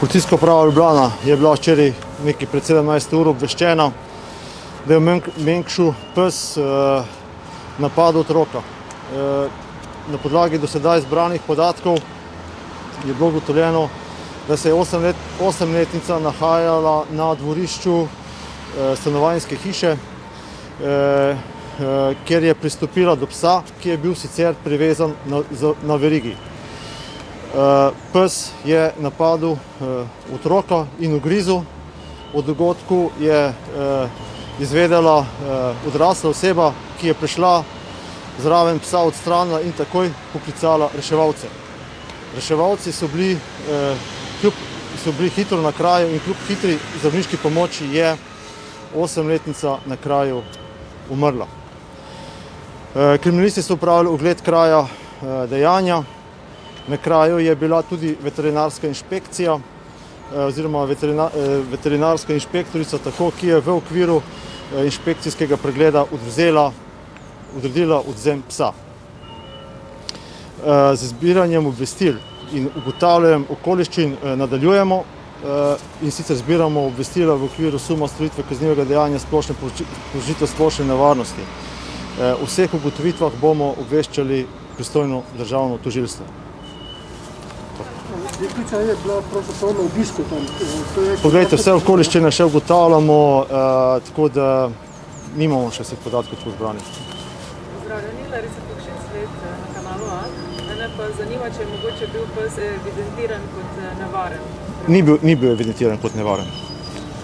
Policijska uprava Ljubljana je bila včeraj nekaj pred 17 ur obveščena, da je v Mengšu pes napadel otroka. Na podlagi do sedaj zbranih podatkov je bilo ugotovljeno, da se je 8-letnica nahajala na dvorišču stanovanjske hiše, kjer je pristopila do psa, ki je bil sicer privezan na verigi. Pes je napadel otroka in ugrizel. O dogodku je izvedela odrasla oseba, ki je prišla zraven psa, odstranila in takoj poklicala reševalce. Reševalci so bili hitro na kraju in kljub hitri zdravniški pomoči je 8-letnica na kraju umrla. Kriminalisti so opravili ogled kraja dejanja. Na kraju je bila tudi veterinarska inšpekcija oziroma veterinarska inšpektorica, ki je v okviru inšpekcijskega pregleda odredila odvzem psa. Z zbiranjem obvestil in ugotavljanjem okoliščin nadaljujemo in sicer zbiramo obvestila v okviru suma storitve kaznivega dejanja povzročitve splošne nevarnosti. O vseh ugotovitvah bomo obveščali pristojno državno tožilstvo. Deklica je bila pravzaprav na obisku tam. Poglejte, vse okoliščine še ugotavljamo, tako da nimamo še vseh podatkov tako zbranih. Pozdravljeni, Larisa Pukšec, Svet na kanalu A. Mene pa zanima, če je mogoče bil pes evidentiran kot nevaren. Ni bil evidentiran kot nevaren.